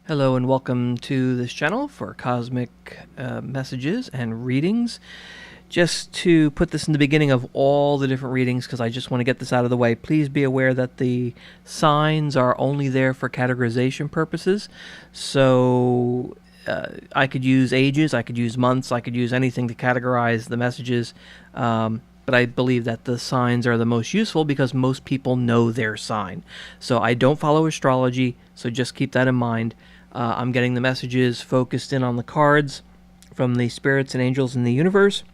Hello and welcome to this channel for cosmic messages and readings. Just to put this in the beginning of all the different readings, because I just want to get this out of the way, please be aware that the signs are only there for categorization purposes. So I could use ages, I could use months, I could use anything to categorize the messages. But I believe that the signs are the most useful because most people know their sign. So I don't follow astrology, so just keep that in mind. I'm getting the messages focused in on the cards from the spirits and angels in the universe.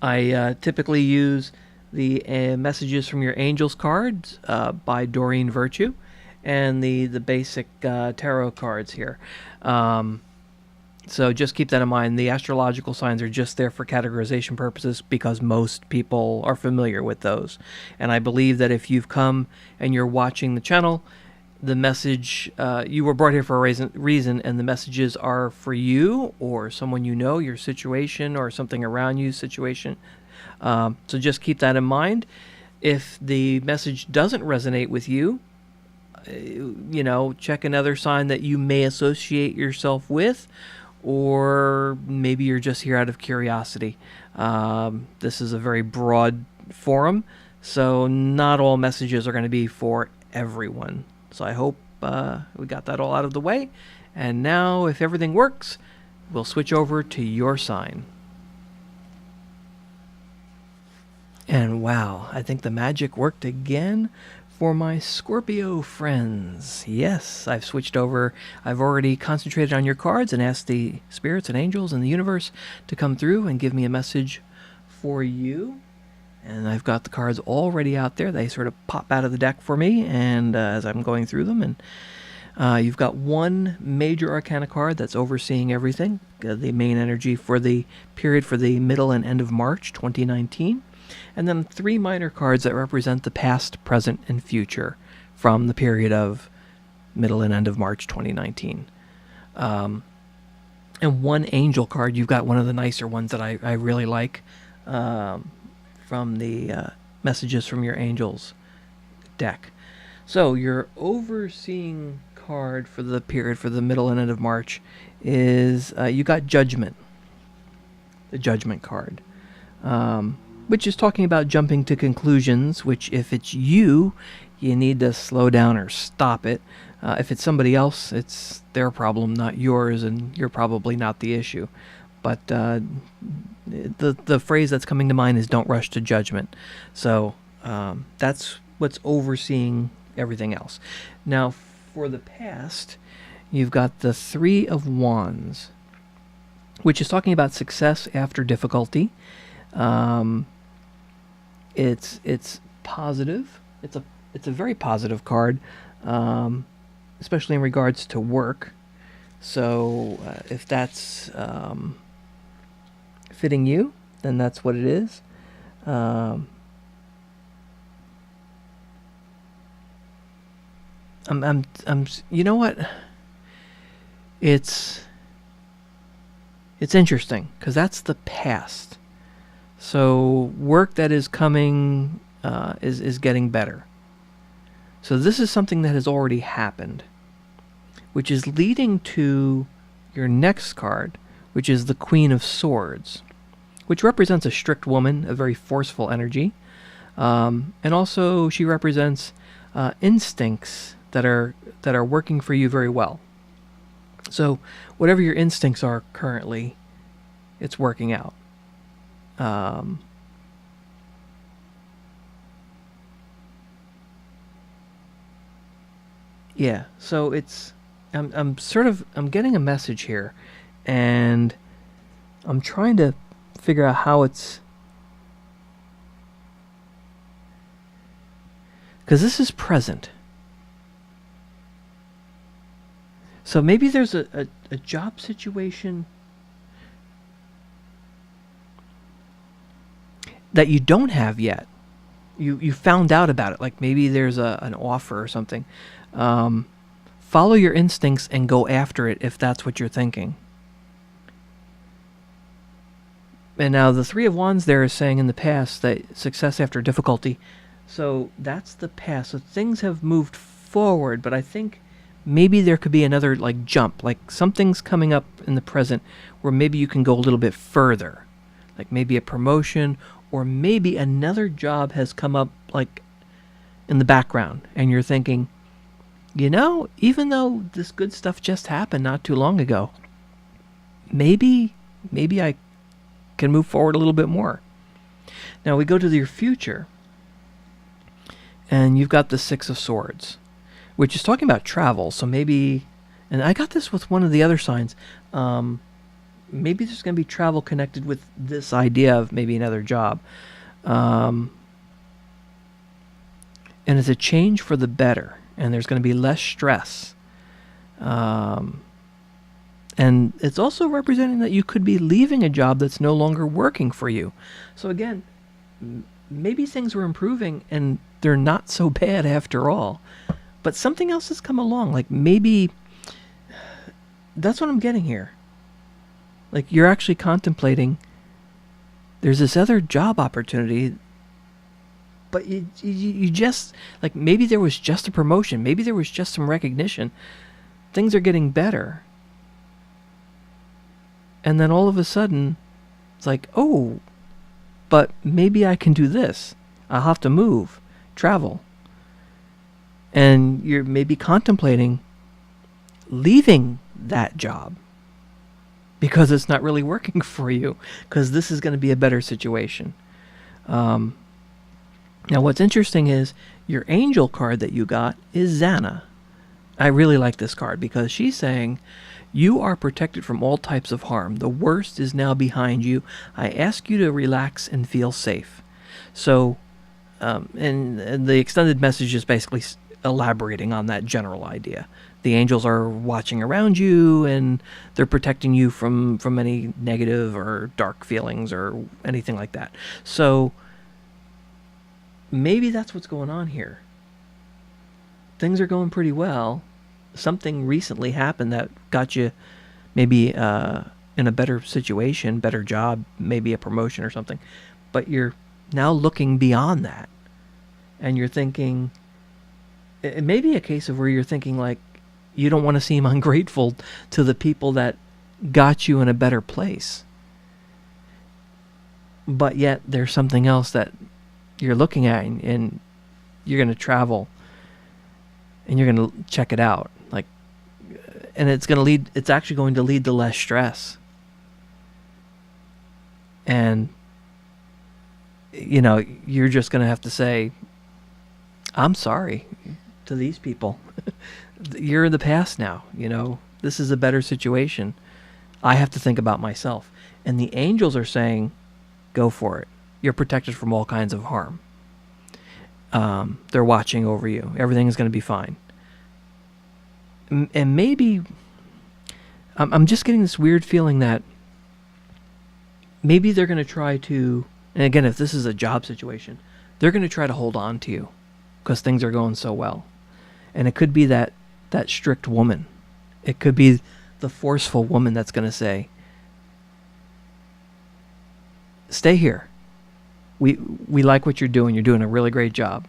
I typically use the messages from your angels cards by Doreen Virtue and the basic tarot cards here. So just keep that in mind. The astrological signs are just there for categorization purposes because most people are familiar with those. And I believe that if you've come and you're watching the channel, the message, you were brought here for a reason, and the messages are for you or someone you know, your situation, or something around you situation. So just keep that in mind. If the message doesn't resonate with you, check another sign that you may associate yourself with, or maybe you're just here out of curiosity. This is a very broad forum, so not all messages are going to be for everyone. So I hope we got that all out of the way. And now, if everything works, we'll switch over to your sign. And wow, I think the magic worked again for my Scorpio friends. Yes, I've switched over. I've already concentrated on your cards and asked the spirits and angels in the universe to come through and give me a message for you. And I've got the cards already out there. They sort of pop out of the deck for me, and as I'm going through them. And you've got one major arcana card that's overseeing everything, the main energy for the period for the middle and end of March 2019. And then three minor cards that represent the past, present, and future from the period of middle and end of March 2019. And one angel card. You've got one of the nicer ones that I really like, from the messages from your angels deck. So your overseeing card for the period for the middle and end of March is you got Judgment, the Judgment card, which is talking about jumping to conclusions, which if it's you need to slow down or stop it. If it's somebody else, it's their problem, not yours, and you're probably not the issue. But the phrase that's coming to mind is "don't rush to judgment." So that's what's overseeing everything else. Now, for the past, you've got the Three of Wands, which is talking about success after difficulty. It's positive. It's a very positive card, especially in regards to work. So if that's fitting you, then that's what it is. I'm you know what? It's interesting because that's the past. So work that is coming is getting better. So this is something that has already happened, which is leading to your next card, which is the Queen of Swords, which represents a strict woman, a very forceful energy. And also she represents instincts that are working for you very well. So whatever your instincts are currently, it's working out. Yeah, so it's I'm getting a message here, and I'm trying to figure out how it's, because this is present. So maybe there's a job situation that you don't have yet. You found out about it, like maybe there's an offer or something. Follow your instincts and go after it if that's what you're thinking. And now the Three of Wands there is saying in the past that success after difficulty. So that's the past. So things have moved forward, but I think maybe there could be another like jump, like something's coming up in the present where maybe you can go a little bit further, like maybe a promotion, or maybe another job has come up like in the background, and you're thinking, even though this good stuff just happened not too long ago, maybe I can move forward a little bit more. Now we go to your future, and you've got the Six of Swords, which is talking about travel. So maybe, and I got this with one of the other signs, maybe there's going to be travel connected with this idea of maybe another job. And it's a change for the better, and there's going to be less stress. And it's also representing that you could be leaving a job that's no longer working for you. So again, maybe things were improving and they're not so bad after all. But something else has come along. Like maybe that's what I'm getting here. Like you're actually contemplating there's this other job opportunity, but you just, like maybe there was just a promotion. Maybe there was just some recognition. Things are getting better. And then all of a sudden, it's like, oh, but maybe I can do this. I'll have to move, travel. And you're maybe contemplating leaving that job because it's not really working for you, because this is going to be a better situation. Now what's interesting is your angel card that you got is Xana. I really like this card because she's saying, you are protected from all types of harm. The worst is now behind you. I ask you to relax and feel safe. So, and the extended message is basically elaborating on that general idea. The angels are watching around you, and they're protecting you from any negative or dark feelings or anything like that. So, maybe that's what's going on here. Things are going pretty well. Something recently happened that got you maybe in a better situation, better job, maybe a promotion or something. But you're now looking beyond that. And you're thinking, it may be a case of where you're thinking like, you don't want to seem ungrateful to the people that got you in a better place. But yet there's something else that you're looking at, and you're going to travel and you're going to check it out. Like, and it's actually going to lead to less stress. And, you're just going to have to say, I'm sorry to these people. You're in the past now. This is a better situation. I have to think about myself. And the angels are saying, go for it. You're protected from all kinds of harm. They're watching over you. Everything is going to be fine. And maybe, I'm just getting this weird feeling that maybe they're going to try to, and again, if this is a job situation, they're going to try to hold on to you because things are going so well. And it could be that strict woman. It could be the forceful woman that's going to say, stay here. We like what you're doing. You're doing a really great job.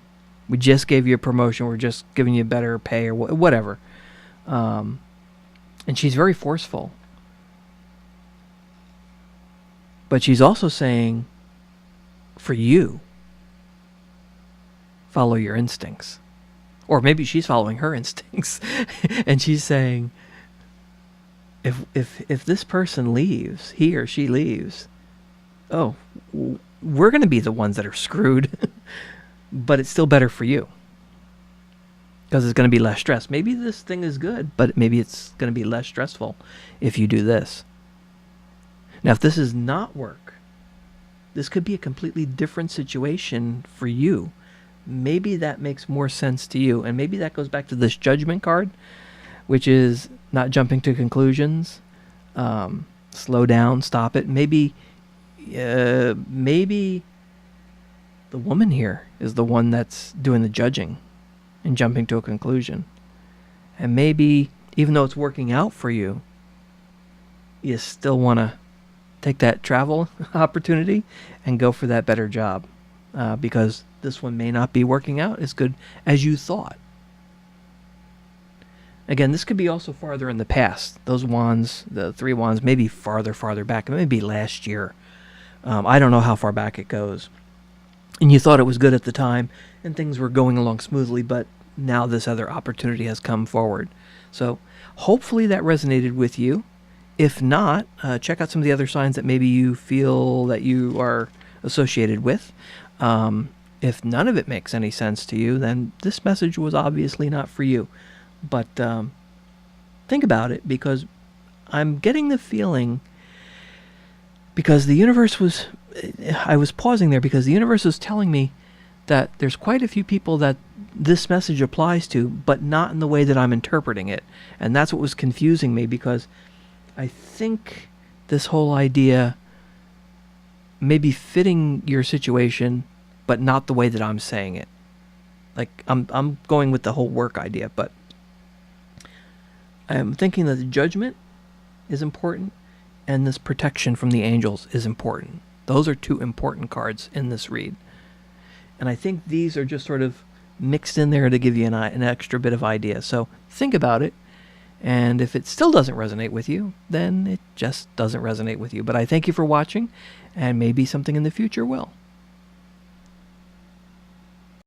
We just gave you a promotion. We're just giving you better pay or whatever. And she's very forceful. But she's also saying, for you, follow your instincts. Or maybe she's following her instincts. And she's saying, if this person leaves, he or she leaves, oh, we're going to be the ones that are screwed. But it's still better for you. Because it's going to be less stress. Maybe this thing is good, but maybe it's going to be less stressful if you do this. Now, if this is not work, this could be a completely different situation for you. Maybe that makes more sense to you. And maybe that goes back to this judgment card, which is not jumping to conclusions. Slow down, stop it. Maybe the woman here is the one that's doing the judging and jumping to a conclusion. And maybe, even though it's working out for you, you still want to take that travel opportunity and go for that better job. Because this one may not be working out as good as you thought. Again, this could be also farther in the past. Those wands, the 3 wands, maybe farther back. Maybe last year. I don't know how far back it goes. And you thought it was good at the time, and things were going along smoothly, but now this other opportunity has come forward. So hopefully that resonated with you. If not, check out some of the other signs that maybe you feel that you are associated with. If none of it makes any sense to you, then this message was obviously not for you. But think about it, because I'm getting the feeling, because the universe was, I was pausing there because the universe was telling me that there's quite a few people that this message applies to, but not in the way that I'm interpreting it. And that's what was confusing me, because I think this whole idea may be fitting your situation, but not the way that I'm saying it. Like, I'm going with the whole work idea, but I'm thinking that the judgment is important, and this protection from the angels is important. Those are 2 important cards in this read. And I think these are just sort of mixed in there to give you an extra bit of idea. So think about it. And if it still doesn't resonate with you, then it just doesn't resonate with you. But I thank you for watching, and maybe something in the future will.